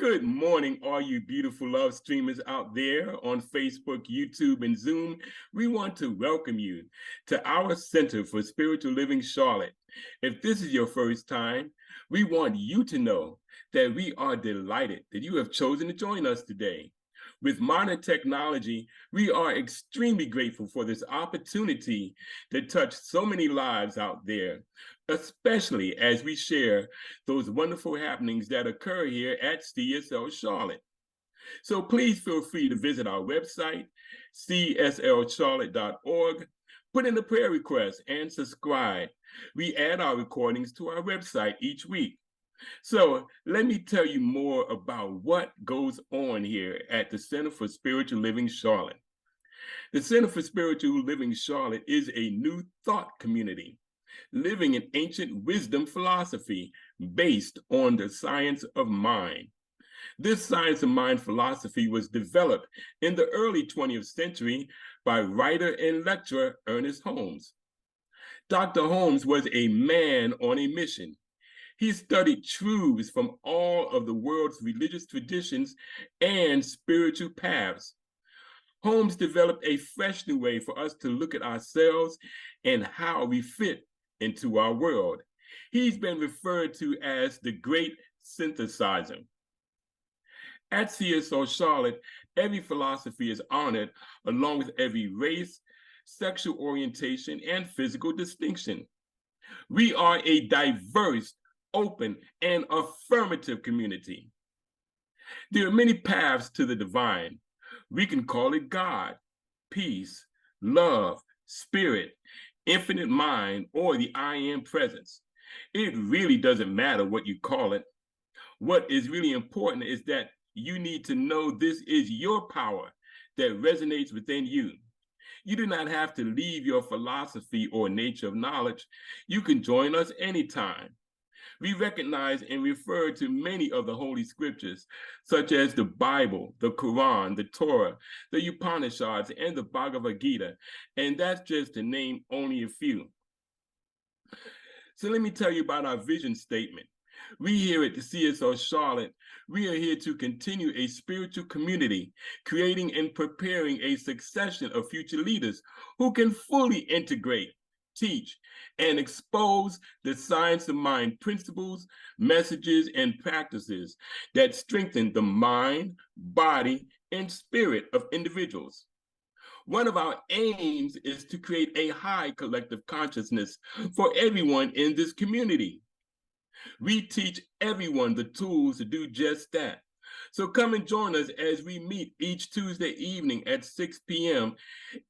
Good morning, all you beautiful love streamers out there on Facebook, YouTube, and Zoom. We want to welcome you to our Center for Spiritual Living Charlotte. If this is your first time, we want you to know that we are delighted that you have chosen to join us today. With modern technology, we are extremely grateful for this opportunity to touch so many lives out there, especially as we share those wonderful happenings that occur here at CSL Charlotte. So please feel free to visit our website, cslcharlotte.org, put in a prayer request, and subscribe. We add our recordings to our website each week. So let me tell you more about what goes on here at the Center for Spiritual Living Charlotte. The Center for Spiritual Living Charlotte is a new thought community, living in ancient wisdom philosophy based on the science of mind. This science of mind philosophy was developed in the early 20th century by writer and lecturer Ernest Holmes. Dr. Holmes was a man on a mission. He studied truths from all of the world's religious traditions and spiritual paths. Holmes developed a fresh new way for us to look at ourselves and how we fit into our world. He's been referred to as the great synthesizer. At CSO Charlotte, every philosophy is honored along with every race, sexual orientation, and physical distinction. We are a diverse, open, and affirmative community. There are many paths to the divine. We can call it God, peace, love, spirit, infinite mind, or the I am presence. It really doesn't matter what you call it. What is really important is that you need to know this is your power that resonates within you. You do not have to leave your philosophy or nature of knowledge. You can join us anytime. We recognize and refer to many of the Holy Scriptures, such as the Bible, the Quran, the Torah, the Upanishads, and the Bhagavad Gita, and that's just to name only a few. So let me tell you about our vision statement. We here at the CSO Charlotte, we are here to continue a spiritual community, creating and preparing a succession of future leaders who can fully integrate, teach, and expose the science of mind principles, messages, and practices that strengthen the mind, body, and spirit of individuals. One of our aims is to create a high collective consciousness for everyone in this community. We teach everyone the tools to do just that. So come and join us as we meet each Tuesday evening at 6 p.m.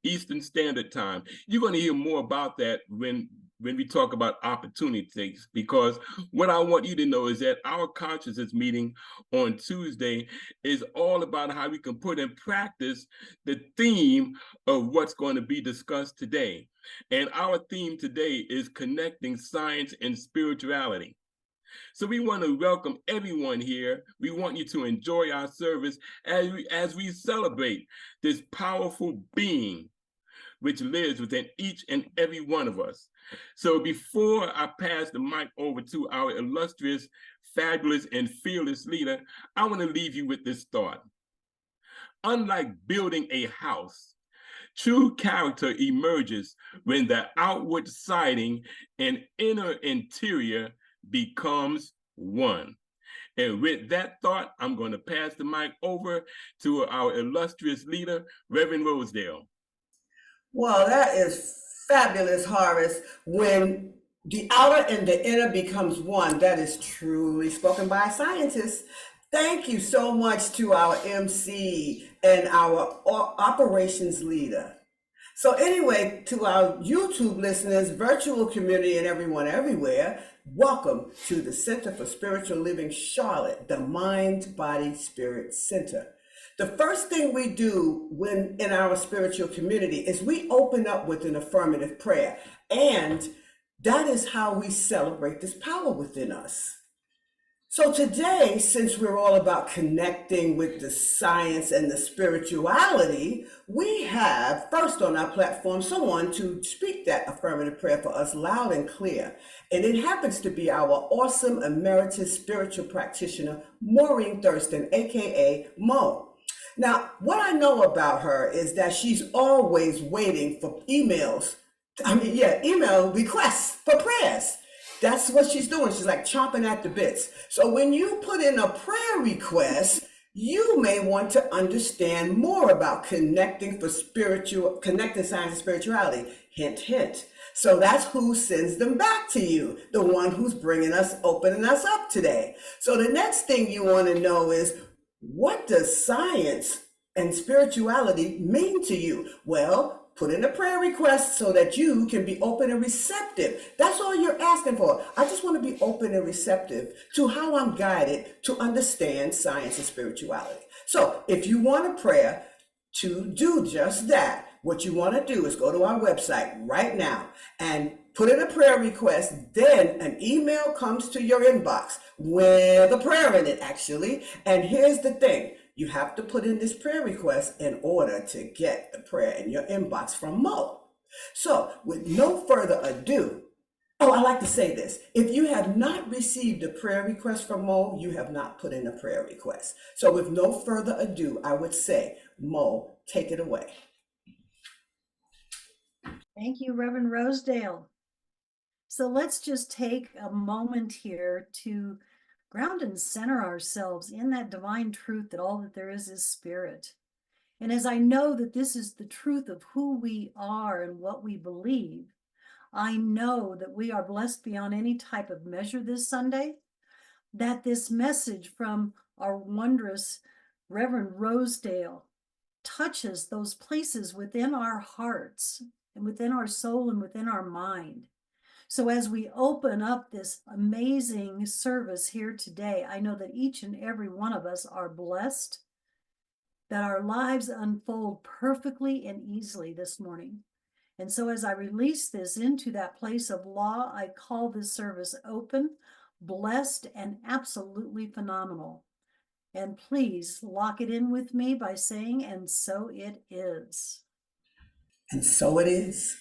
Eastern Standard Time. You're going to hear more about that when we talk about opportunities, because what I want you to know is that our consciousness meeting on Tuesday is all about how we can put in practice the theme of what's going to be discussed today. And our theme today is connecting science and spirituality. So we want to welcome everyone here. We want you to enjoy our service as we celebrate this powerful being which lives within each and every one of us. So before I pass the mic over to our illustrious, fabulous, and fearless leader, I want to leave you with this thought. Unlike building a house, true character emerges when the outward siding and inner interior becomes one. And with that thought, I'm going to pass the mic over to our illustrious leader, Reverend Rosedale. Well, that is fabulous, Horace. When the outer and the inner becomes one, that is truly spoken by a scientist. Thank you so much to our MC and our operations leader. So anyway, to our YouTube listeners, virtual community, and everyone everywhere, welcome to the Center for Spiritual Living Charlotte, the Mind, Body, Spirit Center. The first thing we do when in our spiritual community is we open up with an affirmative prayer. And that is how we celebrate this power within us. So today, since we're all about connecting with the science and the spirituality, we have first on our platform someone to speak that affirmative prayer for us loud and clear. And it happens to be our awesome emeritus spiritual practitioner, Maureen Thurston, aka Mo. Now, what I know about her is that she's always waiting for email requests for prayers. That's what she's doing. She's like chomping at the bits. So when you put in a prayer request, you may want to understand more about connecting science and spirituality. Hint, hint. So that's who sends them back to you, the one who's opening us up today. So the next thing you want to know is, what does science and spirituality mean to you? Well, put in a prayer request so that you can be open and receptive. That's all you're asking for. I just want to be open and receptive to how I'm guided to understand science and spirituality. So if you want a prayer to do just that, what you want to do is go to our website right now and put in a prayer request. Then an email comes to your inbox with a prayer in it, actually. And here's the thing. You have to put in this prayer request in order to get the prayer in your inbox from Mo. So with no further ado, I like to say this. If you have not received a prayer request from Mo, you have not put in a prayer request. So with no further ado, I would say, Mo, take it away. Thank you, Reverend Rosedale. So let's just take a moment here to ground and center ourselves in that divine truth that all that there is spirit. And as I know that this is the truth of who we are and what we believe, I know that we are blessed beyond any type of measure this Sunday, that this message from our wondrous Reverend Rosedale touches those places within our hearts and within our soul and within our mind. So as we open up this amazing service here today, I know that each and every one of us are blessed, that our lives unfold perfectly and easily this morning. And so as I release this into that place of law, I call this service open, blessed, and absolutely phenomenal. And please lock it in with me by saying, and so it is. And so it is.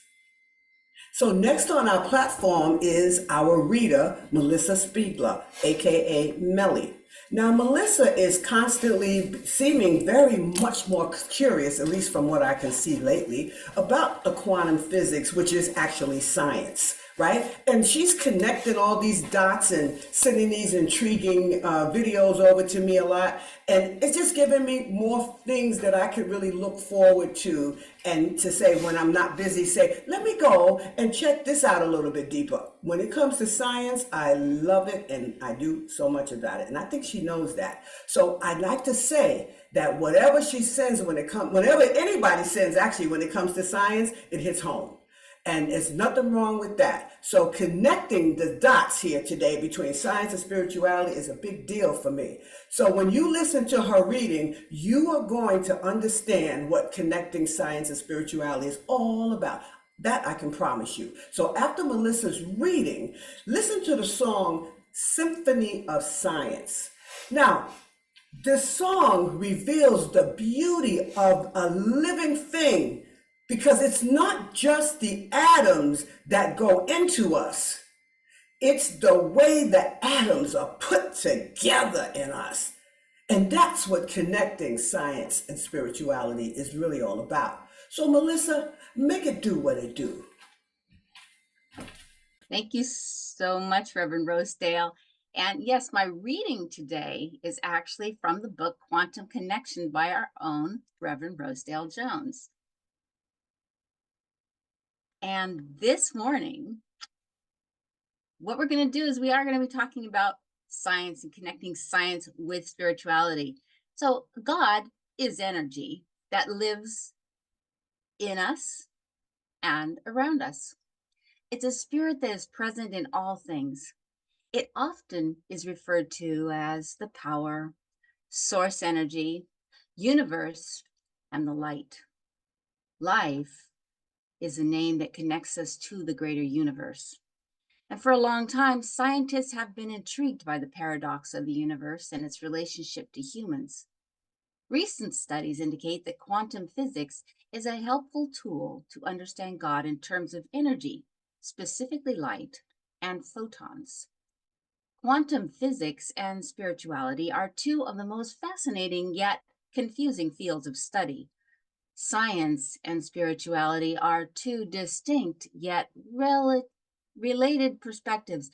So next on our platform is our reader, Melissa Spiegler, aka Melly. Now, Melissa is constantly seeming very much more curious, at least from what I can see lately, about the quantum physics, which is actually science, right? And she's connecting all these dots and sending these intriguing videos over to me a lot. And it's just giving me more things that I could really look forward to, and to say when I'm not busy, say, let me go and check this out a little bit deeper. When it comes to science, I love it and I do so much about it. And I think she knows that. So I'd like to say that whatever she sends whenever anybody sends, actually, when it comes to science, it hits home. And there's nothing wrong with that. So connecting the dots here today between science and spirituality is a big deal for me. So when you listen to her reading, you are going to understand what connecting science and spirituality is all about. That I can promise you. So after Melissa's reading, listen to the song Symphony of Science. Now, this song reveals the beauty of a living thing, because it's not just the atoms that go into us. It's the way the atoms are put together in us. And that's what connecting science and spirituality is really all about. So Melissa, make it do what it do. Thank you so much, Reverend Rosedale. And yes, my reading today is actually from the book Quantum Connection by our own Reverend Rosedale Jones. And this morning, what we're going to do is we are going to be talking about science and connecting science with spirituality. So God is energy that lives in us and around us. It's a spirit that is present in all things. It often is referred to as the power, source energy, universe, and the light. Life is a name that connects us to the greater universe. And for a long time, scientists have been intrigued by the paradox of the universe and its relationship to humans. Recent studies indicate that quantum physics is a helpful tool to understand God in terms of energy, specifically light and photons. Quantum physics and spirituality are two of the most fascinating yet confusing fields of study. Science and spirituality are two distinct yet related perspectives.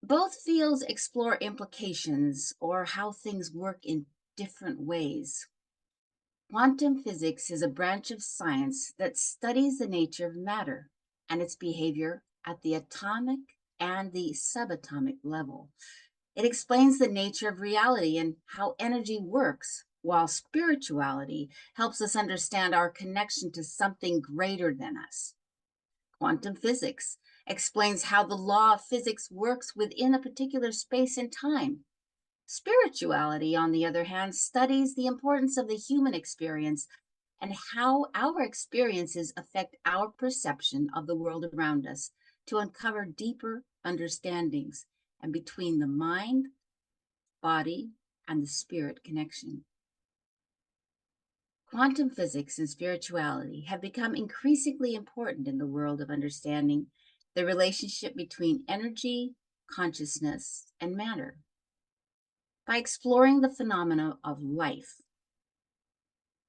Both fields explore implications or how things work in different ways. Quantum physics is a branch of science that studies the nature of matter and its behavior at the atomic and the subatomic level. It explains the nature of reality and how energy works, while spirituality helps us understand our connection to something greater than us. Quantum physics explains how the law of physics works within a particular space and time. Spirituality, on the other hand, studies the importance of the human experience and how our experiences affect our perception of the world around us to uncover deeper understandings and between the mind, body, and the spirit connection. Quantum physics and spirituality have become increasingly important in the world of understanding the relationship between energy, consciousness, and matter. By exploring the phenomena of life,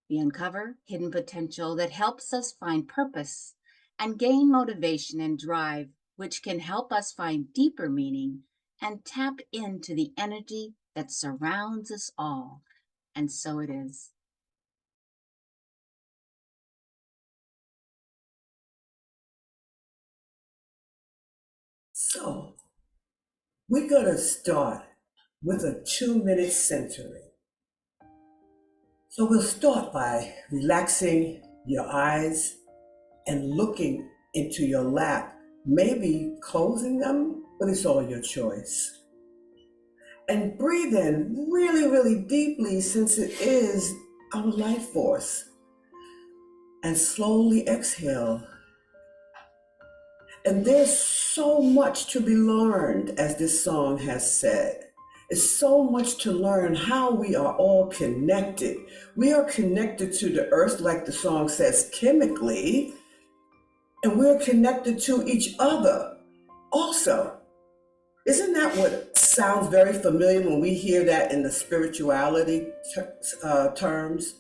we uncover hidden potential that helps us find purpose and gain motivation and drive, which can help us find deeper meaning and tap into the energy that surrounds us all. And so it is. So we're going to start with a 2-minute centering. So we'll start by relaxing your eyes and looking into your lap, maybe closing them, but it's all your choice. And breathe in really, really deeply since it is our life force. And slowly exhale. And there's so much to be learned, as this song has said. It's so much to learn how we are all connected. We are connected to the earth, like the song says, chemically, and we're connected to each other also. Isn't that what sounds very familiar when we hear that in the spirituality terms?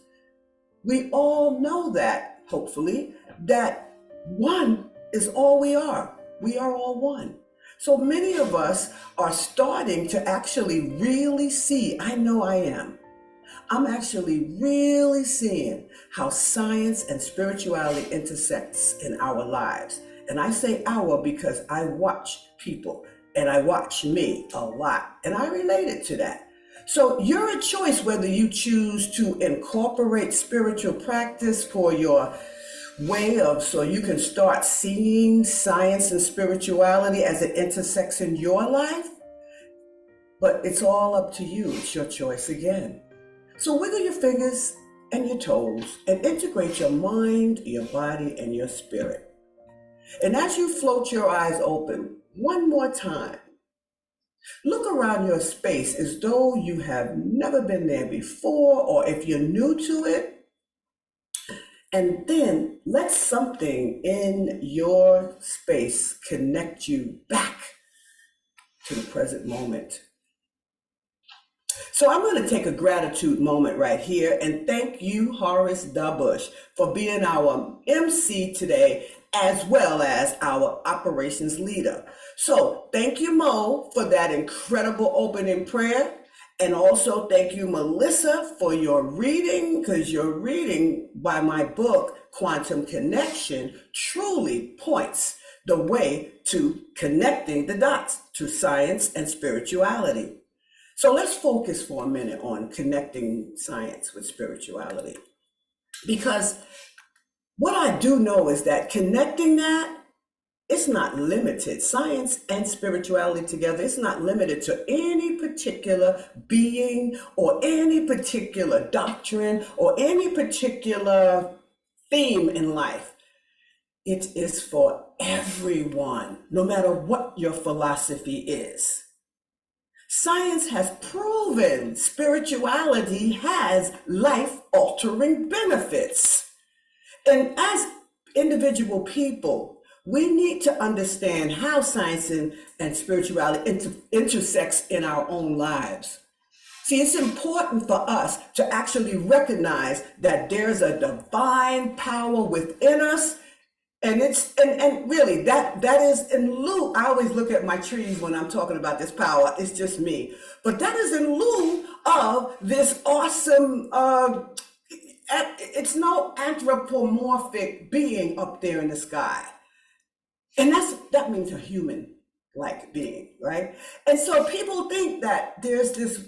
We all know that, hopefully, that one is all we are. We are all one. So many of us are starting to actually really see, I know I am. I'm actually really seeing how science and spirituality intersects in our lives. And I say our because I watch people and I watch me a lot and I related to that. So you're a choice whether you choose to incorporate spiritual practice for your way of, so you can start seeing science and spirituality as it intersects in your life. But it's all up to you. It's your choice again. So wiggle your fingers and your toes and integrate your mind, your body, and your spirit. And as you float your eyes open one more time, look around your space as though you have never been there before, or if you're new to it. And then let something in your space connect you back to the present moment. So I'm going to take a gratitude moment right here and thank you, Horace Dabush, for being our MC today, as well as our operations leader. So thank you, Mo, for that incredible opening prayer. And also thank you, Melissa, for your reading, because your reading by my book, Quantum Connection, truly points the way to connecting the dots to science and spirituality. So let's focus for a minute on connecting science with spirituality. Because what I do know is that connecting that, it's not limited. Science and spirituality together, it's not limited to any particular being or any particular doctrine or any particular theme in life. It is for everyone, no matter what your philosophy is. Science has proven spirituality has life-altering benefits. And as individual people, we need to understand how science and spirituality intersects in our own lives. See, it's important for us to actually recognize that there's a divine power within us. And and really that is in lieu. I always look at my trees when I'm talking about this power. It's just me. But that is in lieu of this awesome it's no anthropomorphic being up there in the sky. And that means a human like being, right? And so people think that there's this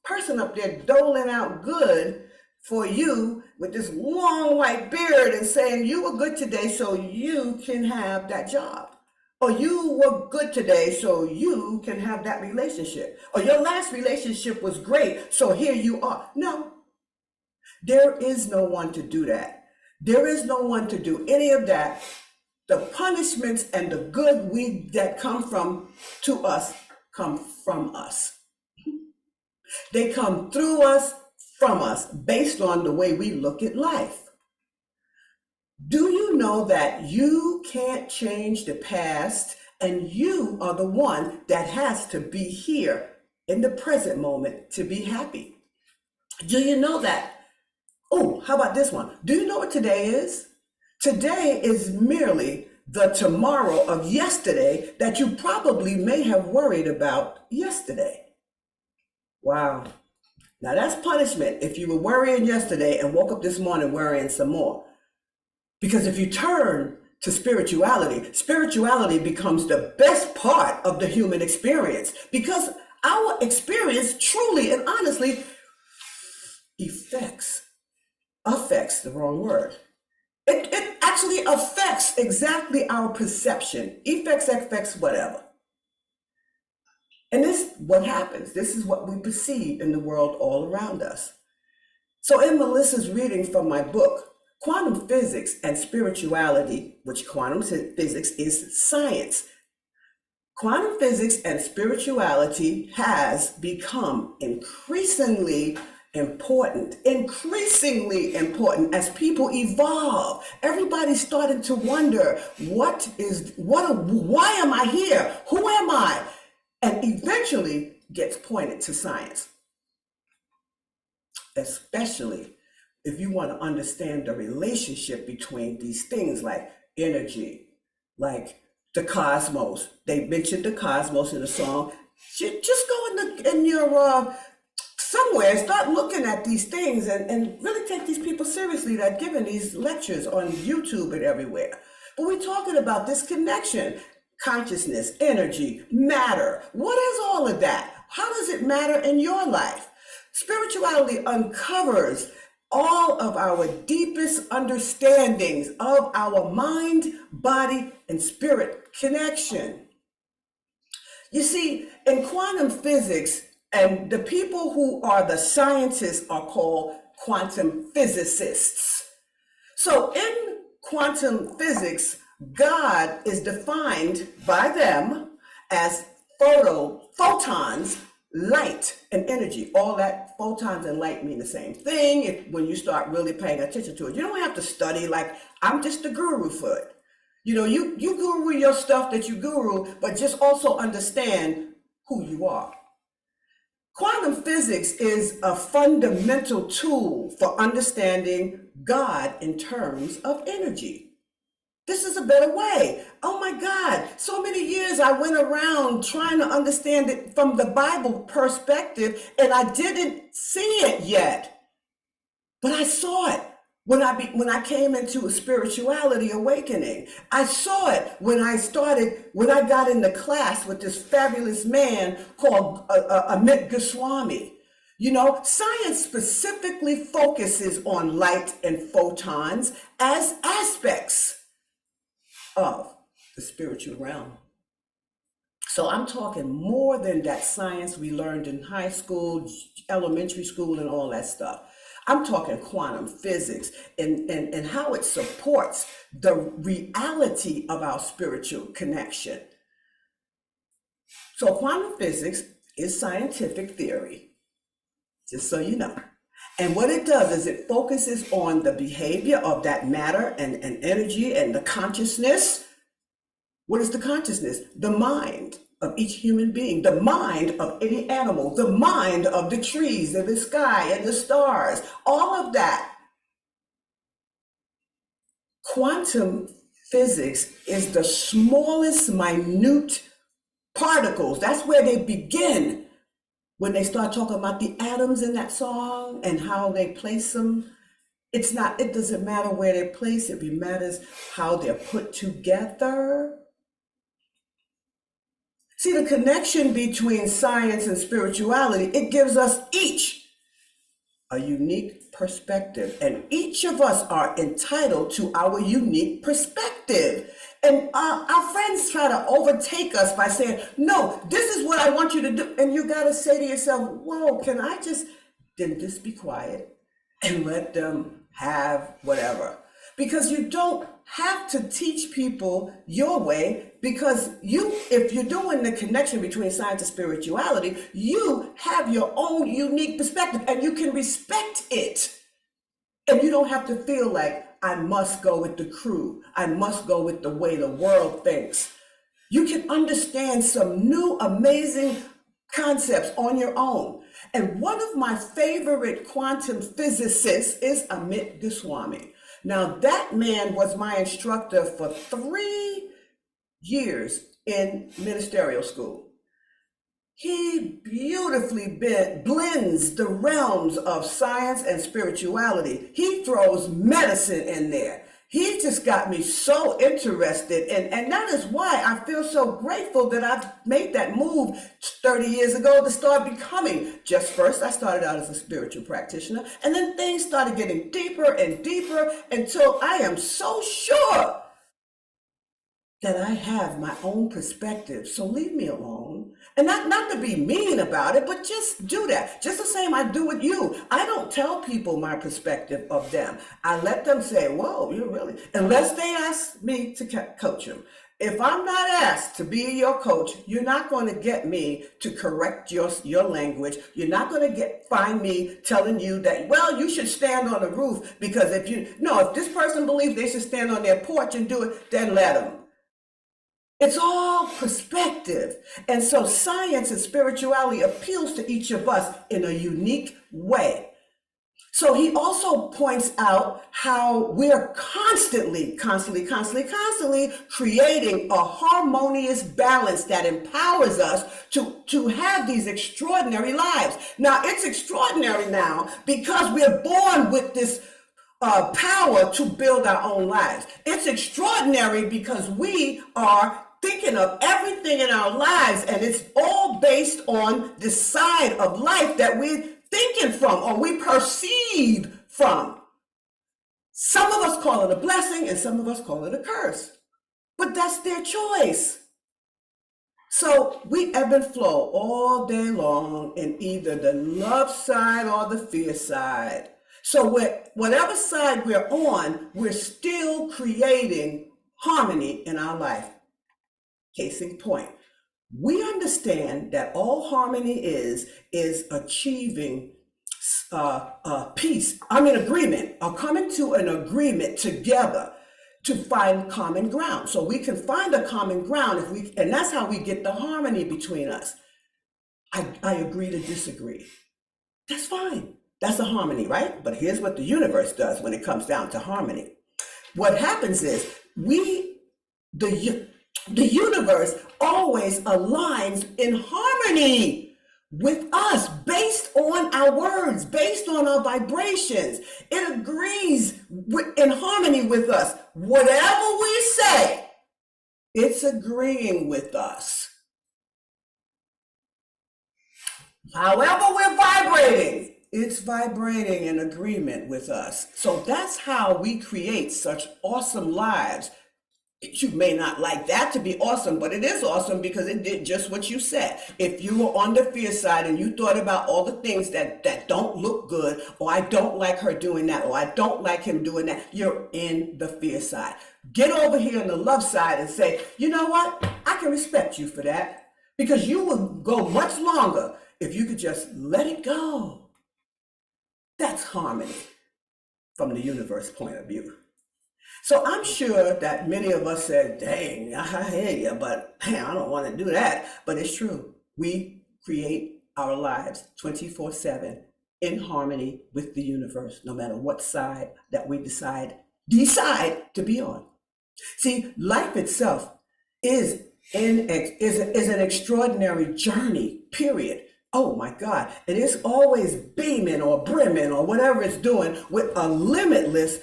person up there doling out good for you with this long white beard and saying you were good today so you can have that job, or you were good today so you can have that relationship, or your last relationship was great so here you are. No, there is no one to do that. There is no one to do any of that. The punishments and the good that come to us come from us. They come through us, from us, based on the way we look at life. Do you know that you can't change the past, and you are the one that has to be here in the present moment to be happy? Do you know that? Oh, how about this one? Do you know what today is? Today is merely the tomorrow of yesterday that you probably may have worried about yesterday. Wow. Now that's punishment if you were worrying yesterday and woke up this morning worrying some more. Because if you turn to spirituality, spirituality becomes the best part of the human experience, because our experience truly and honestly affects the wrong word. It actually affects exactly our perception. Affects whatever. And this is what happens. This is what we perceive in the world all around us. So in Melissa's reading from my book, Quantum Physics and Spirituality, which quantum physics is science, quantum physics and spirituality has become increasingly important as people evolve. Everybody's starting to wonder, why am I here? Who am I? And eventually gets pointed to science, especially if you want to understand the relationship between these things like energy, like the cosmos. They mentioned the cosmos in the song. Just go in your somewhere and start looking at these things and really take these people seriously that are giving these lectures on YouTube and everywhere. But we're talking about this connection, consciousness, energy, matter. What is all of that? How does it matter in your life? Spirituality uncovers all of our deepest understandings of our mind, body, and spirit connection. You see, in quantum physics, and the people who are the scientists are called quantum physicists. So in quantum physics, God is defined by them as photons, light, and energy. All that photons and light mean the same thing when you start really paying attention to it. You don't have to study like I'm just the guru for it. You know, you guru your stuff that you guru, but just also understand who you are. Quantum physics is a fundamental tool for understanding God in terms of energy. This is a better way. Oh my God, so many years I went around trying to understand it from the Bible perspective, and I didn't see it yet. But I saw it when I came into a spirituality awakening. I saw it when I got into class with this fabulous man called Amit Goswami. You know, science specifically focuses on light and photons as aspects of the spiritual realm. So I'm talking more than that science we learned in high school, elementary school, and all that stuff. I'm talking quantum physics and how it supports the reality of our spiritual connection. So quantum physics is scientific theory, just so you know. And what it does is it focuses on the behavior of that matter and energy and the consciousness. What is the consciousness? The mind of each human being, the mind of any animal, the mind of the trees and the sky and the stars, all of that. Quantum physics is the smallest minute particles. That's where they begin when they start talking about the atoms in that song and how they place them. It doesn't matter where they place it, it matters how they're put together. See, the connection between science and spirituality, it gives us each a unique perspective, and each of us are entitled to our unique perspective. And our friends try to overtake us by saying, no, this is what I want you to do. And you got to say to yourself, whoa, can I then just be quiet and let them have whatever? Because you don't have to teach people your way, because if you're doing the connection between science and spirituality, you have your own unique perspective and you can respect it. And you don't have to feel like I must go with the crew. I must go with the way the world thinks. You can understand some new amazing concepts on your own. And one of my favorite quantum physicists is Amit Goswami. Now, that man was my instructor for 3 years in ministerial school. He beautifully blends the realms of science and spirituality. He throws medicine in there. He just got me so interested. And that is why I feel so grateful that I've made that move 30 years ago to start becoming. Just first, I started out as a spiritual practitioner, and then things started getting deeper and deeper until I am so sure that I have my own perspective. So leave me alone. And not to be mean about it, but just do that. Just the same I do with you. I don't tell people my perspective of them. I let them say, whoa, you really, unless they ask me to coach them. If I'm not asked to be your coach, you're not going to get me to correct your language. You're not going to find me telling you that, well, you should stand on the roof, because if this person believes they should stand on their porch and do it, then let them. It's all perspective. And so science and spirituality appeals to each of us in a unique way. So he also points out how we're constantly creating a harmonious balance that empowers us to have these extraordinary lives. Now, it's extraordinary now because we're born with this power to build our own lives. It's extraordinary because we are thinking of everything in our lives, and it's all based on the side of life that we're thinking from or we perceive from. Some of us call it a blessing and some of us call it a curse, but that's their choice. So we ebb and flow all day long in either the love side or the fear side. So whatever side we're on, we're still creating harmony in our life. Case in point, we understand that all harmony is achieving agreement, or coming to an agreement together to find common ground. So we can find a common ground and that's how we get the harmony between us. I agree to disagree. That's fine. That's a harmony, right? But here's what the universe does when it comes down to harmony. What happens is the universe always aligns in harmony with us based on our words, based on our vibrations. It agrees in harmony with us. Whatever we say, it's agreeing with us. However we're vibrating, it's vibrating in agreement with us. So that's how we create such awesome lives You may not like that to be awesome, but it is awesome because it did just what you said. If you were on the fear side and you thought about all the things that don't look good, or I don't like her doing that, or I don't like him doing that, you're in the fear side. Get over here on the love side and say, you know what? I can respect you for that, because you would go much longer if you could just let it go. That's harmony from the universe point of view. So I'm sure that many of us said, dang, I hear you, but man, I don't want to do that. But it's true. We create our lives 24/7 in harmony with the universe, no matter what side that we decide to be on. See, life itself is an extraordinary journey, period. Oh my God. It is always beaming or brimming or whatever it's doing with a limitless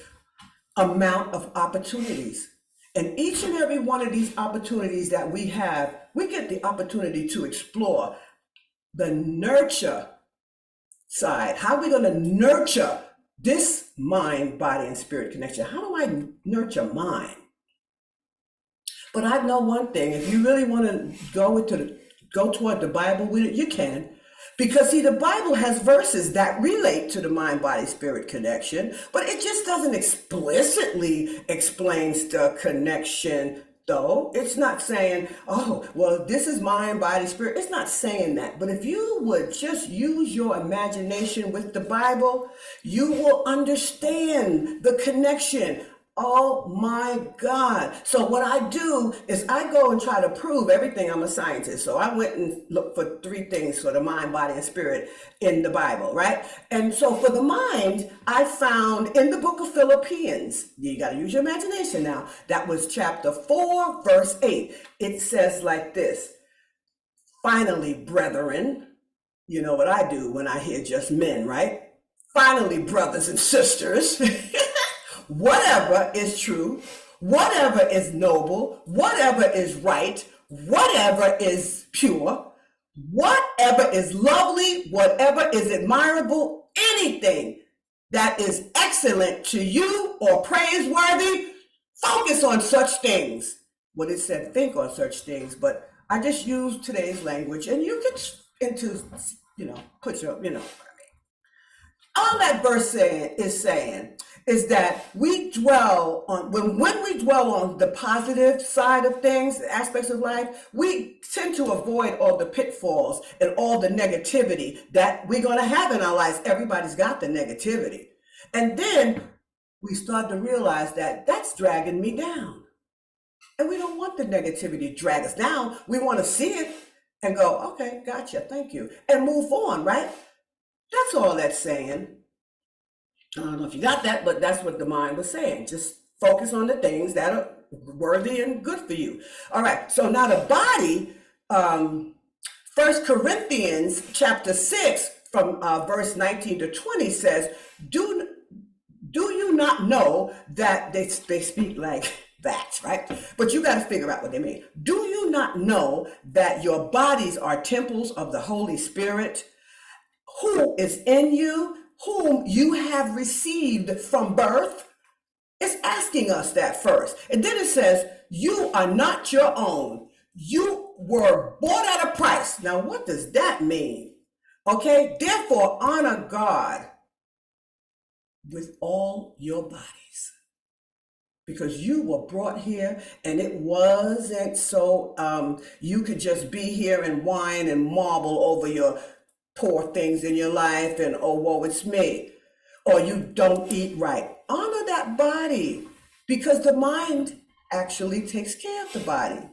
amount of opportunities. And each and every one of these opportunities that we have, we get the opportunity to explore the nurture side. How are we going to nurture this mind, body, and spirit connection? How do I nurture mine? But I know one thing, if you really want to go toward the Bible with it, you can. Because see, the Bible has verses that relate to the mind, body, spirit connection, but it just doesn't explicitly explains the connection, though. It's not saying, oh, well, this is mind, body, spirit. It's not saying that. But if you would just use your imagination with the Bible, you will understand the connection. Oh my God. So what I do is I go and try to prove everything. I'm a scientist. So I went and looked for 3 things for the mind, body, and spirit in the Bible, right? And so for the mind, I found in the book of Philippians, you got to use your imagination now. That was chapter 4, verse 8. It says like this: finally, brethren, you know what I do when I hear just men, right? Finally, brothers and sisters, whatever is true, whatever is noble, whatever is right, whatever is pure, whatever is lovely, whatever is admirable, anything that is excellent to you or praiseworthy, focus on such things. Well, it said think on such things, but I just used today's language, and you can put your, all that verse is saying is that we dwell on, when we dwell on the positive side of things, aspects of life, we tend to avoid all the pitfalls and all the negativity that we're going to have in our lives. Everybody's got the negativity. And then we start to realize that that's dragging me down. And we don't want the negativity to drag us down. We want to see it and go, okay, gotcha, thank you, and move on, right? That's all that's saying. I don't know if you got that, but that's what the mind was saying. Just focus on the things that are worthy and good for you. All right, so now the body, 1 Corinthians chapter 6 from verse 19 to 20 says, do you not know that they speak like that, right? But you got to figure out what they mean. Do you not know that your bodies are temples of the Holy Spirit, who is in you, whom you have received from birth? It's asking us that first. And then it says, you are not your own. You were bought at a price. Now, what does that mean? Okay, therefore, honor God with all your bodies, because you were brought here, and it wasn't so you could just be here and whine and marvel over your poor things in your life and, oh, woe, it's me, or you don't eat right. Honor that body, because the mind actually takes care of the body.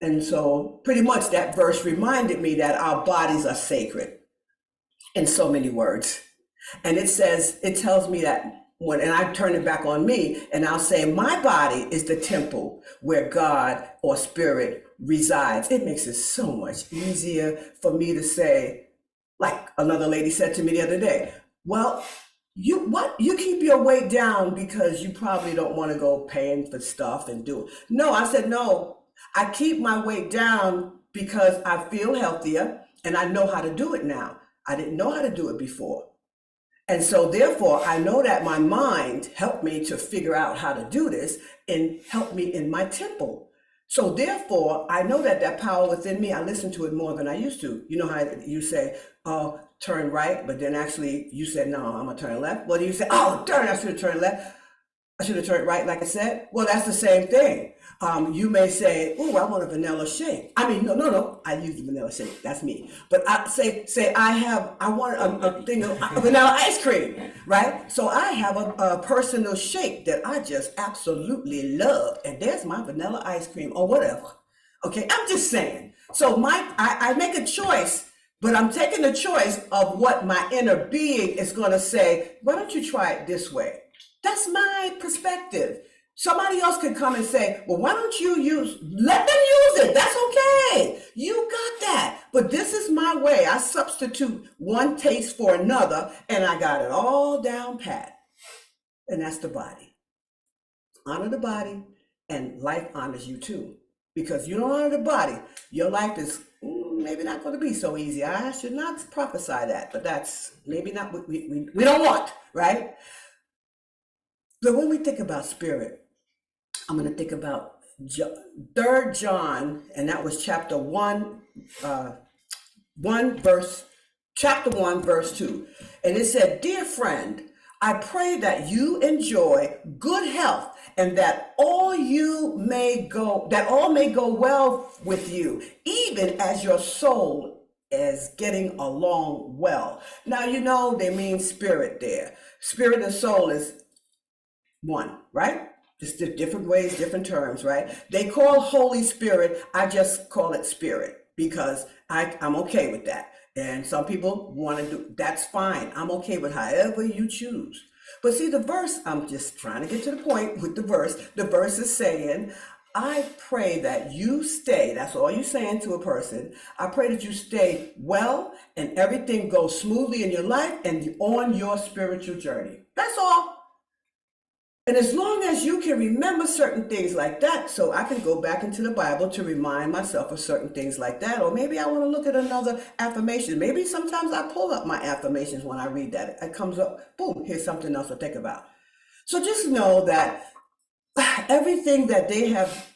And so pretty much that verse reminded me that our bodies are sacred in so many words. And it tells me that and I turn it back on me, and I'll say, my body is the temple where God or spirit resides. It makes it so much easier for me to say, like another lady said to me the other day, well, you keep your weight down because you probably don't want to go paying for stuff and do it. No, I said, no, I keep my weight down because I feel healthier and I know how to do it now. I didn't know how to do it before. And so therefore, I know that my mind helped me to figure out how to do this and helped me in my temple. So therefore, I know that that power within me, I listen to it more than I used to. You know how you say, oh, turn right, but then actually you said, no, I'm gonna turn left. What do you say? Oh, darn, I should have turned left. I should have turned right, like I said. Well, that's the same thing. You may say, "Oh, I want a vanilla shake." I mean, no. I use the vanilla shake. That's me. But I say I want a thing of vanilla ice cream, right? So I have a personal shake that I just absolutely love, and there's my vanilla ice cream or whatever. Okay, I'm just saying. So I make a choice, but I'm taking the choice of what my inner being is going to say. Why don't you try it this way? That's my perspective. Somebody else could come and say, well, why don't you let them use it. That's okay. You got that. But this is my way. I substitute one taste for another, and I got it all down pat. And that's the body. Honor the body, and life honors you too. Because you don't honor the body, your life is maybe not going to be so easy. I should not prophesy that, but that's maybe not what we don't want, right? But when we think about spirit, I'm going to think about 3 John, and that was chapter 1, chapter 1, verse 2. And it said, "Dear friend, I pray that you enjoy good health and that all may go well with you, even as your soul is getting along well." Now, you know, they mean spirit there. Spirit and soul is one, right? Just different ways, different terms, right? They call Holy Spirit, I just call it spirit because I'm okay with that. And some people want to do, that's fine. I'm okay with however you choose. But see, the verse, I'm just trying to get to the point with the verse. The verse is saying, I pray that you stay, that's all you're saying to a person. I pray that you stay well and everything goes smoothly in your life and on your spiritual journey. That's all. And as long as you can remember certain things like that, so I can go back into the Bible to remind myself of certain things like that, or maybe I want to look at another affirmation. Maybe sometimes I pull up my affirmations when I read that. It comes up, boom, here's something else to think about. So just know that everything that they have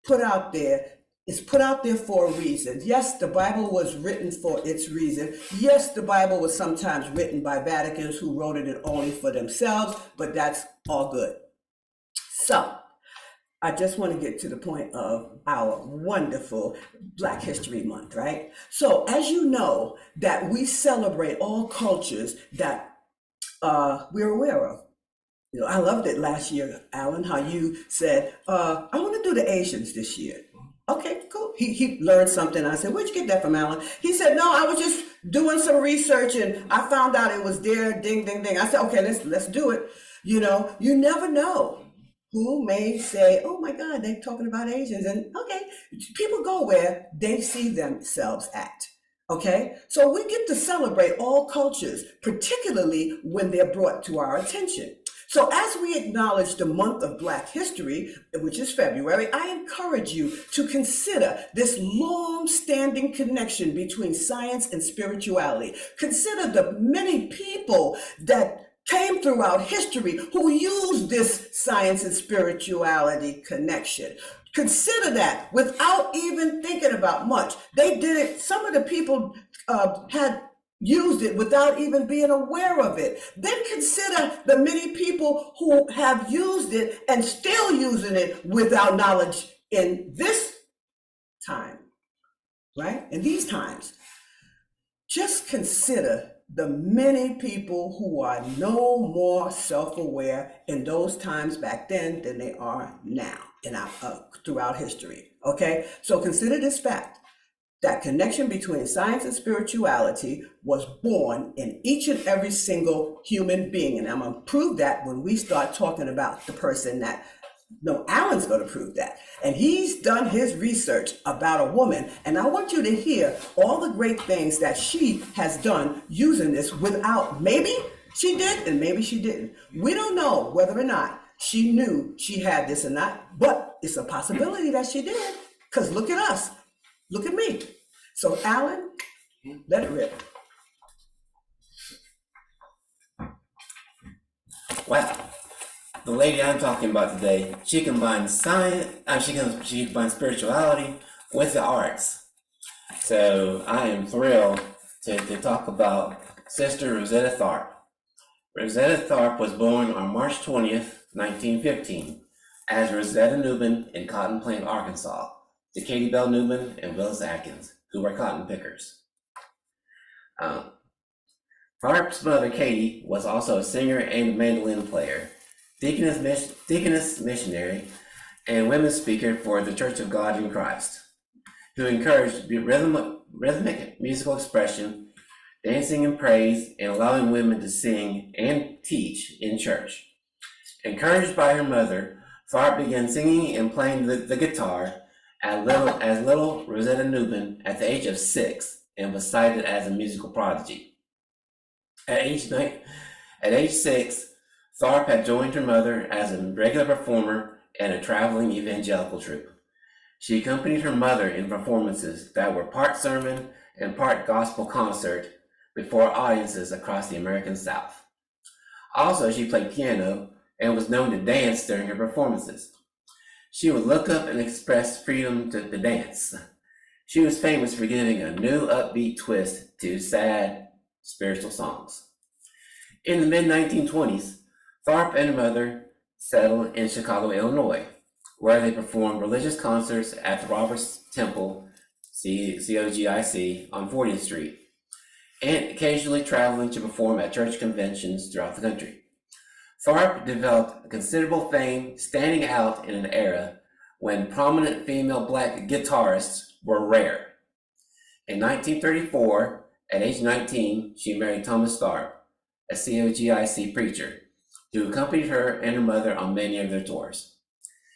put out there is put out there for a reason. Yes, the Bible was written for its reason. Yes, the Bible was sometimes written by Vaticans who wrote it only for themselves, but that's all good. So I just want to get to the point of our wonderful Black History Month, right? So as you know, that we celebrate all cultures that we're aware of. You know, I loved it last year, Alan, how you said, I want to do the Asians this year. Okay, cool. He learned something. I said, where'd you get that from, Alan? He said, no, I was just doing some research and I found out it was there, ding, ding, ding. I said, okay, let's do it. You know, you never know who may say, oh my God, they're talking about Asians. And okay, people go where they see themselves at. Okay, so we get to celebrate all cultures, particularly when they're brought to our attention. So as we acknowledge the month of Black History, which is February, I encourage you to consider this long-standing connection between science and spirituality. Consider the many people that came throughout history who used this science and spirituality connection. Consider that without even thinking about much. They did it, some of the people had used it without even being aware of it. Then consider the many people who have used it and still using it without knowledge in this time, right? In these times. Just consider the many people who are no more self-aware in those times back then than they are now throughout history, okay? So consider this fact. That connection between science and spirituality was born in each and every single human being. And I'm going to prove that when we start talking about the person that, no, Alan's going to prove that. And he's done his research about a woman. And I want you to hear all the great things that she has done using this without, maybe she did and maybe she didn't. We don't know whether or not she knew she had this or not, but it's a possibility that she did. Because look at us. Look at me. So Alan, let it rip. Wow. The lady I'm talking about today, she combines science, she combines spirituality with the arts. So I am thrilled to talk about Sister Rosetta Tharpe. Rosetta Tharpe was born on March 20th, 1915, as Rosetta Newman in Cotton Plain, Arkansas, to Katie Bell Newman and Willis Atkins, who were cotton pickers. Tharpe's mother, Katie, was also a singer and mandolin player, deaconess missionary, and women's speaker for the Church of God in Christ, who encouraged rhythmic musical expression, dancing in praise, and allowing women to sing and teach in church. Encouraged by her mother, Tharpe began singing and playing the guitar as little Rosetta Newman at the age of 6 and was cited as a musical prodigy. At age 6, Tharpe had joined her mother as a regular performer in a traveling evangelical troupe. She accompanied her mother in performances that were part sermon and part gospel concert before audiences across the American South. Also, she played piano and was known to dance during her performances. She would look up and express freedom to dance. She was famous for giving a new upbeat twist to sad spiritual songs. In the mid-1920s, Tharpe and her mother settled in Chicago, Illinois, where they performed religious concerts at the Roberts Temple, COGIC, on 40th Street, and occasionally traveling to perform at church conventions throughout the country. Tharpe developed considerable fame, standing out in an era when prominent female black guitarists were rare. In 1934, at age 19, she married Thomas Tharpe, a COGIC preacher, who accompanied her and her mother on many of their tours.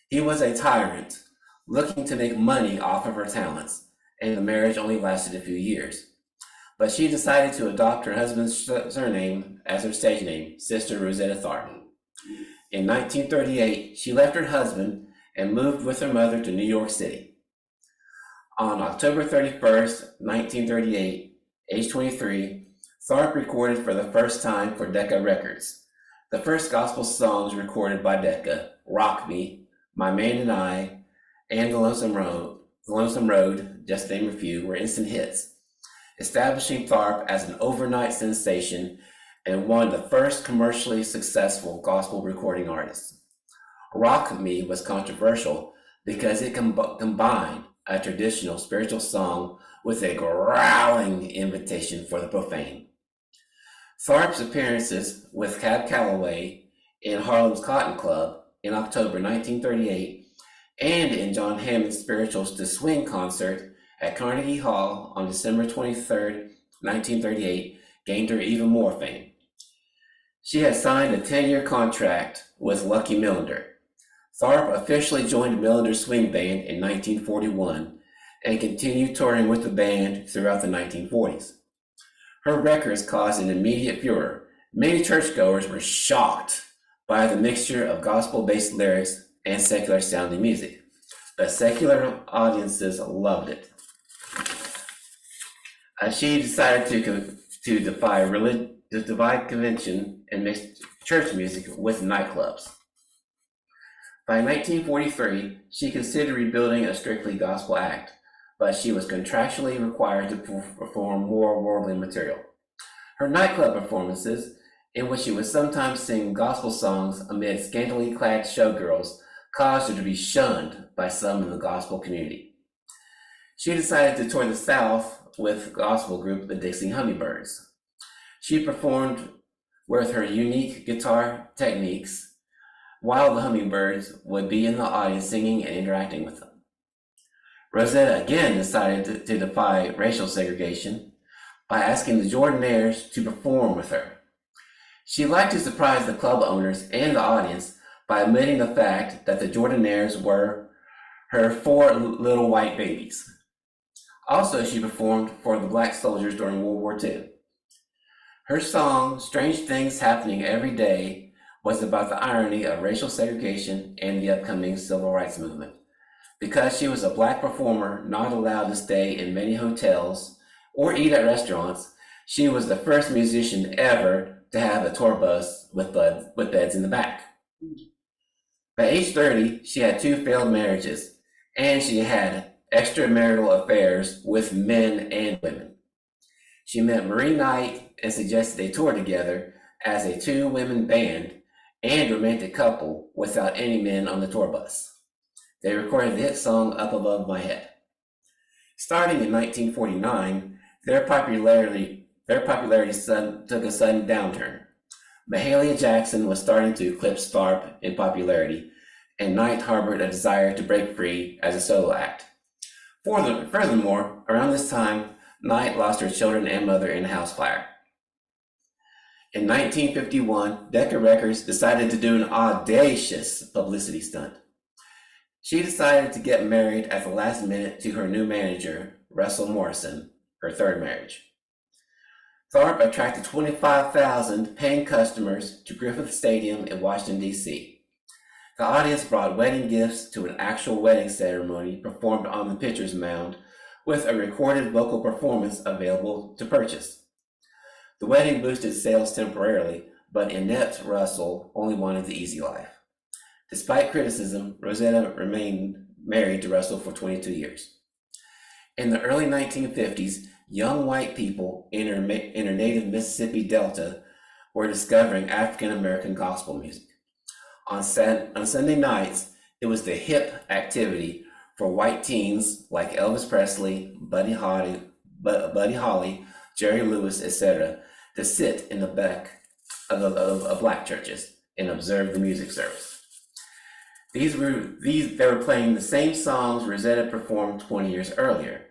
He was a tyrant, looking to make money off of her talents, and the marriage only lasted a few years. But she decided to adopt her husband's surname as her stage name, Sister Rosetta Tharpe. In 1938, she left her husband and moved with her mother to New York City. On October 31st, 1938, age 23, Tharpe recorded for the first time for Decca Records. The first gospel songs recorded by Decca, Rock Me, My Man and I, and The Lonesome Road, just to name a few, were instant hits, establishing Tharpe as an overnight sensation and one of the first commercially successful gospel recording artists. Rock Me was controversial because it combined a traditional spiritual song with a growling invitation for the profane. Tharpe's appearances with Cab Calloway in Harlem's Cotton Club in October 1938 and in John Hammond's Spirituals to Swing concert at Carnegie Hall on December 23, 1938, gained her even more fame. She had signed a 10-year contract with Lucky Millinder. Tharpe officially joined Millender's swing band in 1941 and continued touring with the band throughout the 1940s. Her records caused an immediate furor. Many churchgoers were shocked by the mixture of gospel-based lyrics and secular-sounding music, but secular audiences loved it. She decided to defy convention and mix church music with nightclubs. By 1943, she considered rebuilding a strictly gospel act, but she was contractually required to perform more worldly material. Her nightclub performances, in which she would sometimes sing gospel songs amid scantily clad showgirls, caused her to be shunned by some in the gospel community. She decided to tour the South with gospel group the Dixie Hummingbirds. She performed with her unique guitar techniques while the Hummingbirds would be in the audience singing and interacting with them. Rosetta again decided to defy racial segregation by asking the Jordanaires to perform with her. She liked to surprise the club owners and the audience by admitting the fact that the Jordanaires were her 4 little white babies. Also, she performed for the black soldiers during World War II. Her song, Strange Things Happening Every Day, was about the irony of racial segregation and the upcoming civil rights movement. Because she was a black performer not allowed to stay in many hotels or eat at restaurants, she was the first musician ever to have a tour bus with beds in the back. By age 30, she had 2 failed marriages, and she had extramarital affairs with men and women. She met Marie Knight and suggested they tour together as a 2-women band and romantic couple without any men on the tour bus. They recorded the hit song Up Above My Head. Starting in 1949, their popularity took a sudden downturn. Mahalia Jackson was starting to eclipse Tharpe in popularity, and Knight harbored a desire to break free as a solo act. Furthermore, around this time, Knight lost her children and mother in a house fire. In 1951, Decca Records decided to do an audacious publicity stunt. She decided to get married at the last minute to her new manager, Russell Morrison, her 3rd marriage. Tharpe attracted 25,000 paying customers to Griffith Stadium in Washington, D.C. The audience brought wedding gifts to an actual wedding ceremony performed on the pitcher's mound with a recorded vocal performance available to purchase. The wedding boosted sales temporarily, but inept Russell only wanted the easy life. Despite criticism, Rosetta remained married to Russell for 22 years. In the early 1950s, young white people in her native Mississippi Delta were discovering African American gospel music. On Sunday nights, it was the hip activity for white teens like Elvis Presley, Buddy Holly, Jerry Lewis, etc., to sit in the back of black churches and observe the music service. They were playing the same songs Rosetta performed 20 years earlier,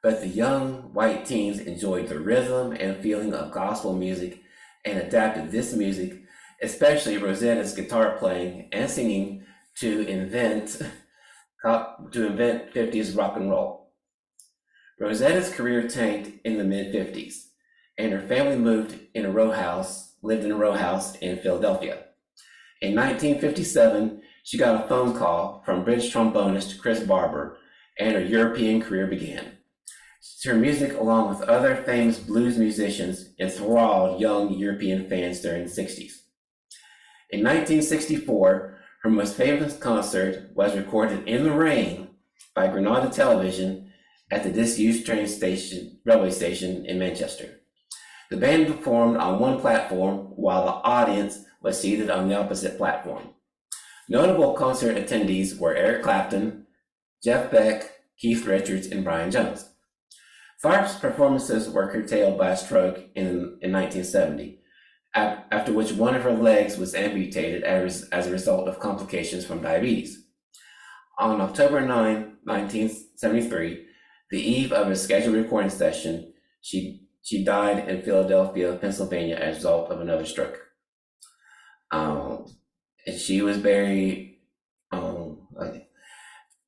but the young white teens enjoyed the rhythm and feeling of gospel music and adapted this music, especially Rosetta's guitar playing and singing, to invent 50s rock and roll. Rosetta's career tanked in the mid-50s, and her family lived in a row house in Philadelphia. In 1957, she got a phone call from British trombonist Chris Barber, and her European career began. Her music, along with other famous blues musicians, enthralled young European fans during the 60s. In 1964, her most famous concert was recorded in the rain by Granada Television at the disused railway station in Manchester. The band performed on one platform while the audience was seated on the opposite platform. Notable concert attendees were Eric Clapton, Jeff Beck, Keith Richards, and Brian Jones. Tharpe's performances were curtailed by a stroke in 1970, after which one of her legs was amputated as a result of complications from diabetes. On October 9, 1973, the eve of a scheduled recording session, she died in Philadelphia, Pennsylvania, as a result of another stroke. And she was buried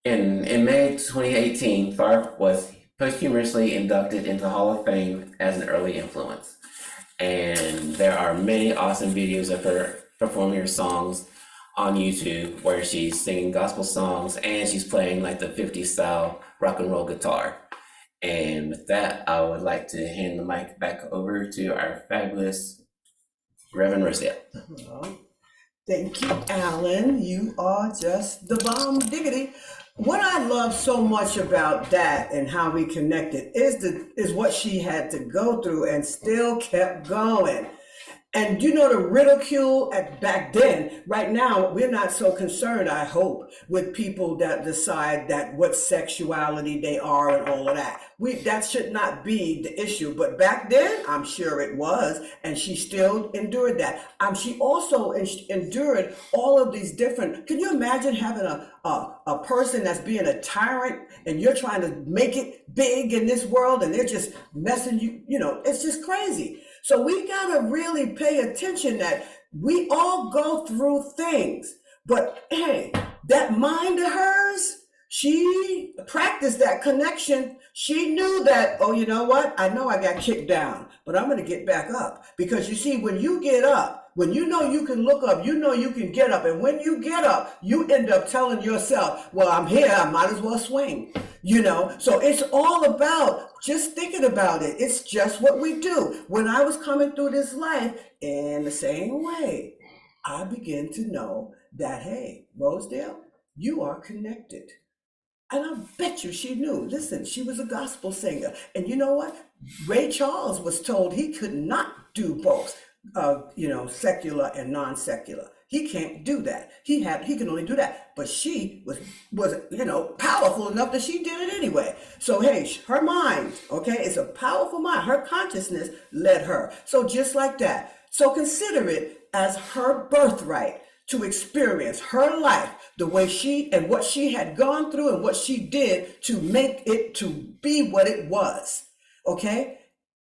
in May 2018. Tharpe was posthumously inducted into the Hall of Fame as an early influence. And there are many awesome videos of her performing her songs on YouTube where she's singing gospel songs and she's playing like the 50s style rock and roll guitar. And with that, I would like to hand the mic back over to our fabulous Reverend Rosedale. Thank you, Alan. You are just the bomb diggity. What I love so much about that and how we connected is what she had to go through and still kept going. And you know, the ridicule back then, right now, we're not so concerned, I hope, with people that decide that what sexuality they are and all of that. That should not be the issue. But back then, I'm sure it was, and she still endured that. She also endured all of these different, can you imagine having a person that's being a tyrant and you're trying to make it big in this world and they're just messing you know, it's just crazy. So we got to really pay attention that we all go through things. But hey, that mind of hers, she practiced that connection. She knew that, oh, you know what? I know I got kicked down, but I'm going to get back up. Because you see, when you get up, When you know you can look up, you know you can get up. And when you get up, you end up telling yourself, well, I'm here, I might as well swing. So it's all about just thinking about it. It's just what we do. When I was coming through this life, in the same way, I began to know that, hey, Rosedale, you are connected. And I bet you she knew. Listen, she was a gospel singer. And you know what? Ray Charles was told he could not do both, secular and non-secular. He can't do that. He can only do that. But she was powerful enough that she did it anyway. So hey, her mind, okay, it's a powerful mind. Her consciousness led her. So just like that. So consider it as her birthright to experience her life the way what she had gone through and what she did to make it to be what it was. Okay?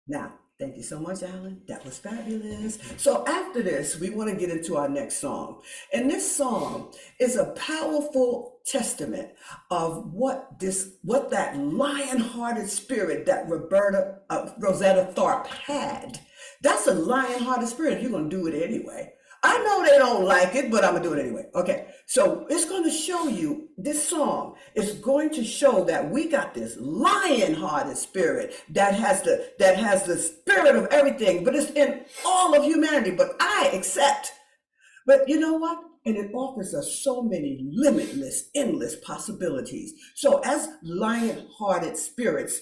Now, thank you so much, Alan. That was fabulous. So after this, we want to get into our next song. And this song is a powerful testament of what that lion-hearted spirit that Rosetta Tharpe had. That's a lion-hearted spirit. You're going to do it anyway. I know they don't like it, but I'm going to do it anyway. Okay, so it's going to show you, this song is going to show that we got this lion-hearted spirit that has the spirit of everything, but it's in all of humanity, but I accept. But you know what? And it offers us so many limitless, endless possibilities. So as lion-hearted spirits,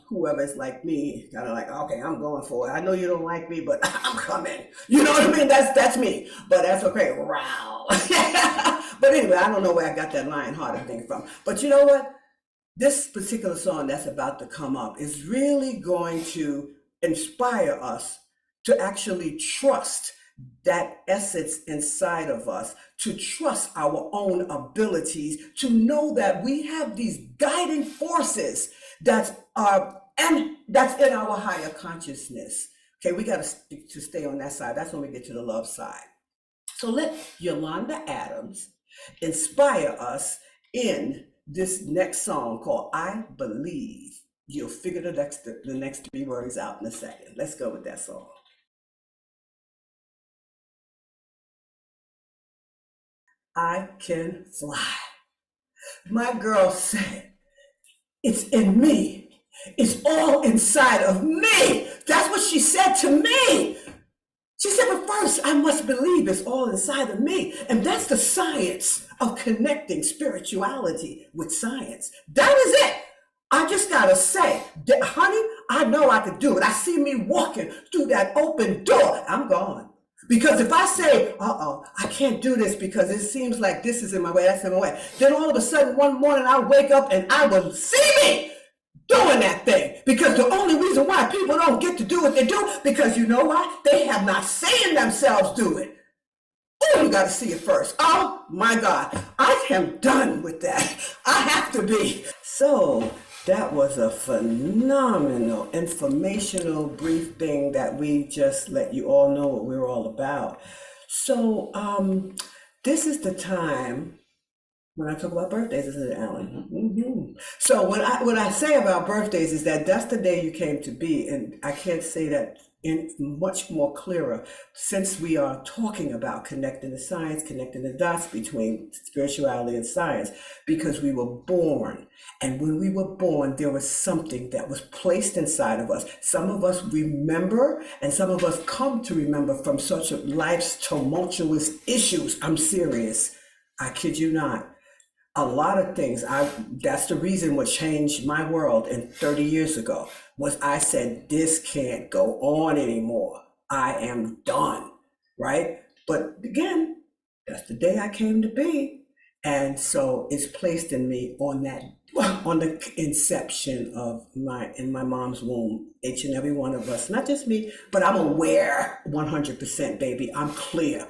whoever is like me, kind of like, okay, I'm going for it. I know you don't like me, but I'm coming. You know what I mean? That's me. But that's okay. Wow. But anyway, I don't know where I got that lion-hearted thing from. But you know what? This particular song that's about to come up is really going to inspire us to actually trust that essence inside of us, to trust our own abilities, to know that we have these guiding forces that's in our higher consciousness. Okay, we got to stay on that side. That's when we get to the love side. So let Yolanda Adams inspire us in this next song called I Believe. You'll figure the next 3 words out in a second. Let's go with that song. I can fly. My girl said, it's in me. It's all inside of me. That's what she said to me. She said, but first, I must believe it's all inside of me. And that's the science of connecting spirituality with science. That is it. I just got to say, honey, I know I could do it. I see me walking through that open door. I'm gone. Because if I say, I can't do this because it seems like this is in my way, that's in my way. Then all of a sudden, one morning, I wake up and I will see me doing that thing. Because the only reason why people don't get to do what they do, because you know what? They have not seen themselves do it. Oh, you got to see it first. Oh my God, I am done with that. I have to be. So that was a phenomenal, informational, brief thing that we just let you all know what we're all about. So this is the time when I talk about birthdays, isn't it, Alan? Mm-hmm. So what I say about birthdays is that's the day you came to be, and I can't say that in much more clearer since we are talking about connecting the science, connecting the dots between spirituality and science, because we were born. And when we were born, there was something that was placed inside of us. Some of us remember, and some of us come to remember from such life's tumultuous issues. I'm serious. I kid you not. A lot of things, that's the reason what changed my world in 30 years ago, was I said, this can't go on anymore. I am done, right? But again, that's the day I came to be. And so it's placed in me on the inception of in my mom's womb, each and every one of us, not just me, but I'm aware 100%, baby, I'm clear.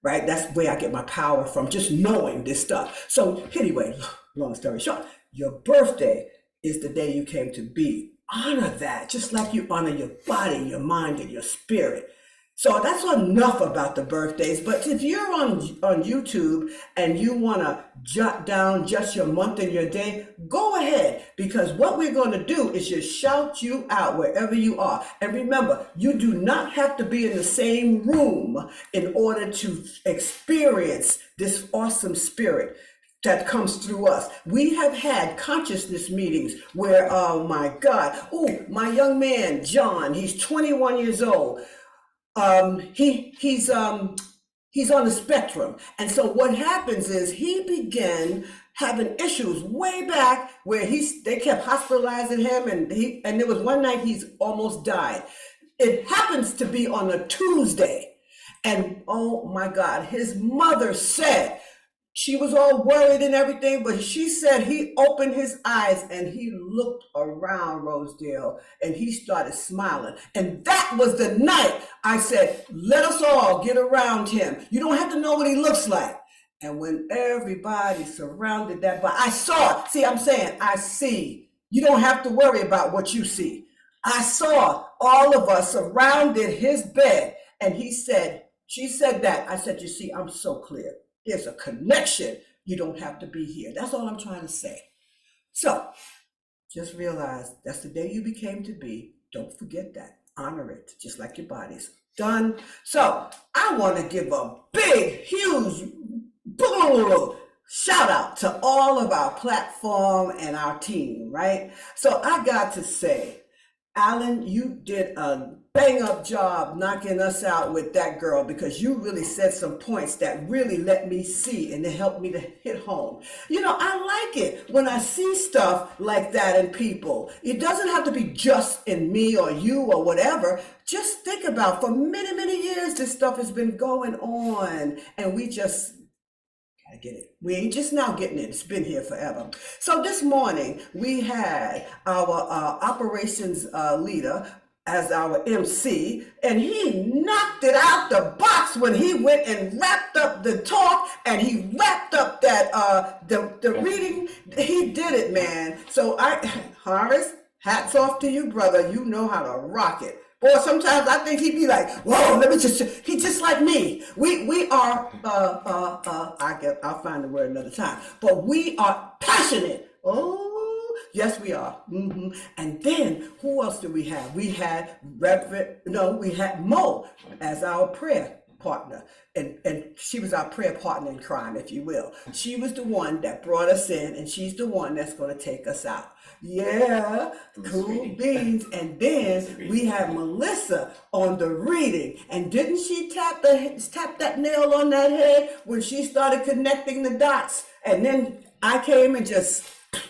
Right? That's where I get my power from, just knowing this stuff. So anyway, long story short, your birthday is the day you came to be. Honor that, just like you honor your body, your mind, and your spirit. So that's enough about the birthdays. But if you're on YouTube and you want to jot down just your month and your day, go ahead, because what we're going to do is just shout you out wherever you are. And remember, you do not have to be in the same room in order to experience this awesome spirit that comes through us. We have had consciousness meetings where, oh my God, oh, my young man, John, he's 21 years old. He's on the spectrum. And so what happens is he began having issues way back where they kept hospitalizing him, and there was one night he's almost died. It happens to be on a Tuesday. And oh my God, his mother said, she was all worried and everything, but she said he opened his eyes and he looked around Rosedale and he started smiling. And that was the night I said, let us all get around him. You don't have to know what he looks like. And when everybody surrounded that, but I saw it. See, I'm saying, I see. You don't have to worry about what you see. I saw all of us surrounded his bed, and she said that. I said, you see, I'm so clear. There's a connection. You don't have to be here. That's all I'm trying to say. So just realize that's the day you became to be. Don't forget that. Honor it, just like your body's done. So I want to give a big, huge shout out to all of our platform and our team, right? So I got to say, Alan, you did a bang up job knocking us out with that girl, because you really said some points that really let me see and it helped me to hit home. You know, I like it when I see stuff like that in people. It doesn't have to be just in me or you or whatever. Just think about, for many, many years, this stuff has been going on, and we just I get it. We ain't just now getting it. It's been here forever. So this morning we had our operations leader as our MC, and he knocked it out the box when he went and wrapped up the talk, and he wrapped up that the reading. He did it, man. So Horace, hats off to you, brother. You know how to rock it. Or sometimes I think he'd be like, whoa, he's just like me. We are, I'll find the word another time, but we are passionate. Oh, yes, we are. And then who else do we have? We had we had Mo as our prayer partner. And she was our prayer partner in crime, if you will. She was the one that brought us in, and she's the one that's going to take us out. Yeah, cool beans. And then we have Melissa on the reading. And didn't she tap that nail on that head when she started connecting the dots? And then I came and just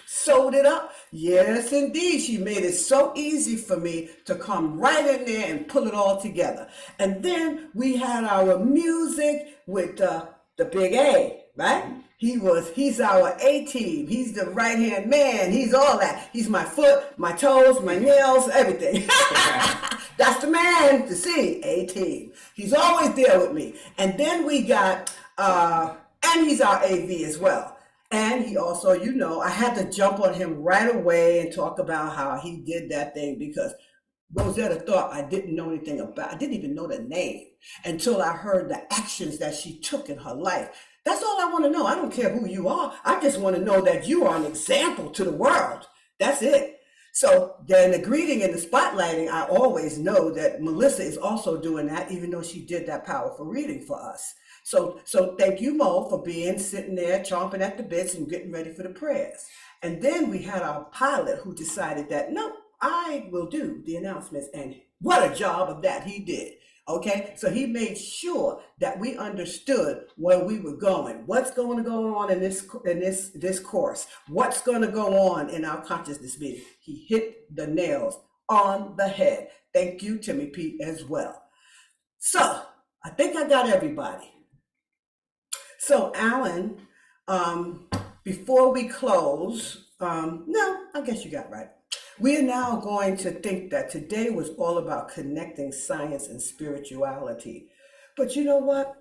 sewed it up. Yes, indeed. She made it so easy for me to come right in there and pull it all together. And then we had our music with the big A, right? He's our A team. He's the right-hand man. He's all that. He's my foot, my toes, my nails, everything. That's the man to see, A team. He's always there with me. And then we got, and he's our AV as well. And he also, I had to jump on him right away and talk about how he did that thing, because Rosetta thought I didn't know anything about, I didn't even know the name until I heard the actions that she took in her life. That's all I want to know. I don't care who you are. I just want to know that you are an example to the world. That's it. So then the greeting and the spotlighting, I always know that Melissa is also doing that, even though she did that powerful reading for us. So thank you, Mo, for sitting there chomping at the bits and getting ready for the prayers. And then we had our pilot who decided that, no, I will do the announcements. And what a job of that he did. Okay, so he made sure that we understood where we were going. What's going to go on in this course? What's going to go on in our consciousness meeting? He hit the nails on the head. Thank you, Timmy Pete, as well. So I think I got everybody. So Alan, before we close, no, I guess you got right. We are now going to think that today was all about connecting science and spirituality. But you know what?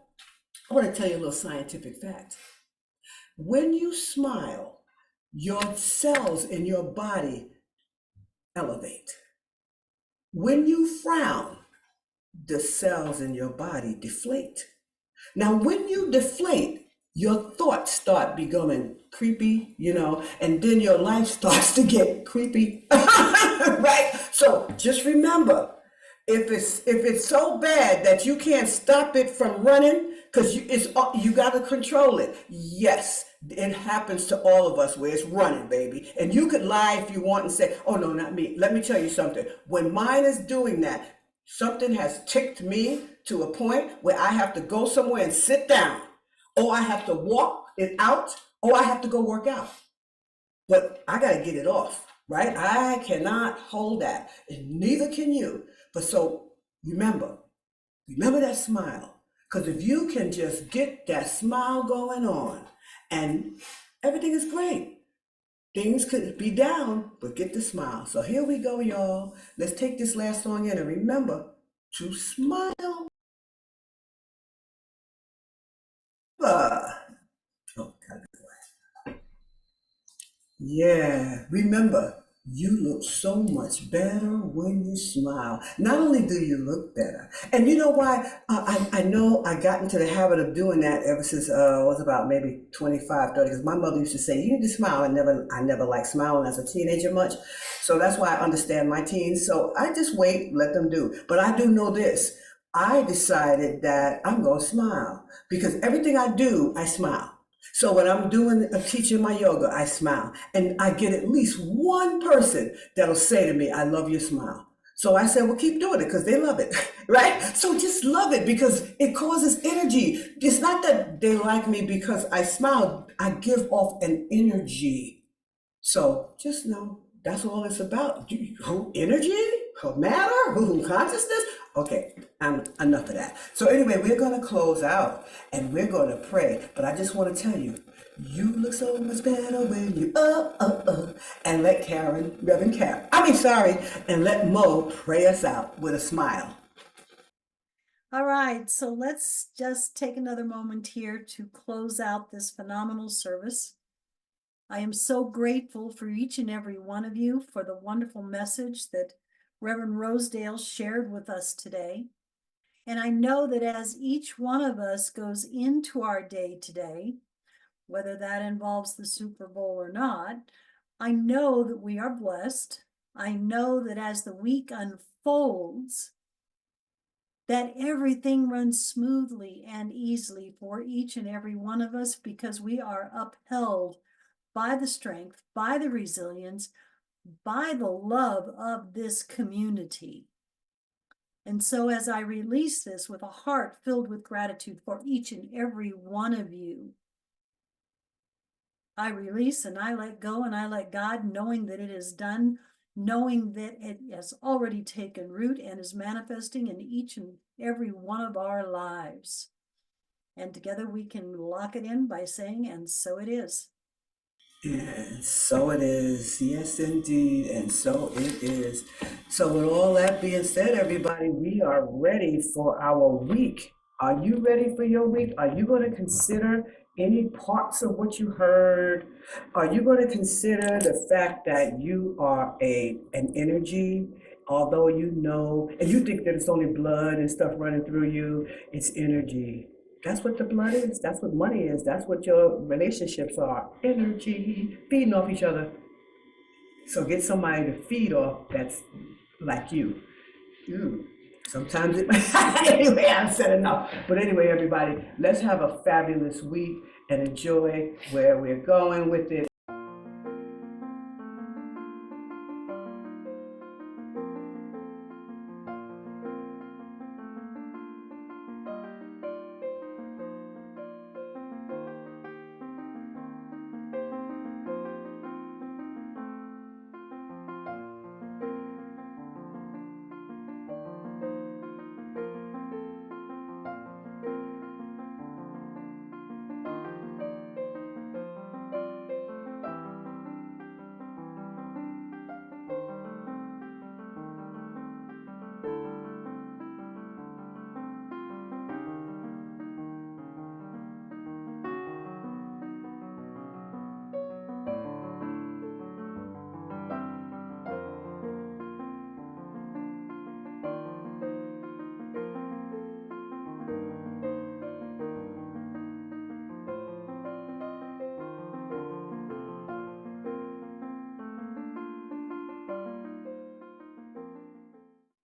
I want to tell you a little scientific fact. When you smile, your cells in your body elevate. When you frown, the cells in your body deflate. Now, when you deflate, your thoughts start becoming creepy, and then your life starts to get creepy, right? So just remember, if it's so bad that you can't stop it from running, because you got to control it. Yes, it happens to all of us where it's running, baby. And you could lie if you want and say, "Oh no, not me." Let me tell you something. When mine is doing that, something has ticked me to a point where I have to go somewhere and sit down, or I have to walk it out, or I have to go work out. But I got to get it off, right? I cannot hold that, and neither can you. But so remember that smile. Because if you can just get that smile going on, and everything is great. Things could be down, but get the smile. So here we go, y'all. Let's take this last song in, and remember to smile. Oh, yeah, remember, you look so much better when you smile. Not only do you look better, and you know why? I know I got into the habit of doing that ever since I was about maybe 25, 30, because my mother used to say, you need to smile. I never liked smiling as a teenager much. So that's why I understand my teens. So I just wait, let them do. But I do know this. I decided that I'm going to smile because everything I do, I smile. So when I'm teaching my yoga, I smile. And I get at least one person that'll say to me, I love your smile. So I said, well, keep doing it because they love it, right? So just love it because it causes energy. It's not that they like me because I smile. I give off an energy. So just know that's all it's about. Who energy, who matter, who consciousness. Okay, enough of that. So anyway, we're going to close out and we're going to pray. But I just want to tell you, you look so much better when you and let Reverend Karen, and let Mo pray us out with a smile. All right, so let's just take another moment here to close out this phenomenal service. I am so grateful for each and every one of you for the wonderful message that Reverend Rosedale shared with us today. And I know that as each one of us goes into our day today, whether that involves the Super Bowl or not, I know that we are blessed. I know that as the week unfolds, that everything runs smoothly and easily for each and every one of us because we are upheld by the strength, by the resilience, by the love of this community. And so as I release this with a heart filled with gratitude for each and every one of you, I release and I let go and I let God, knowing that it is done, knowing that it has already taken root and is manifesting in each and every one of our lives. And together we can lock it in by saying, and so it is. And so it is. Yes, indeed. And so it is. So, with all that being said, everybody, we are ready for our week. Are you ready for your week? Are you going to consider any parts of what you heard? Are you going to consider the fact that you are an energy? Although you know, and you think that it's only blood and stuff running through you, it's energy. That's what the blood is. That's what money is. That's what your relationships are. Energy, feeding off each other. So get somebody to feed off that's like you. Ooh. Sometimes it, anyway, I've said enough. But anyway, everybody, let's have a fabulous week and enjoy where we're going with it.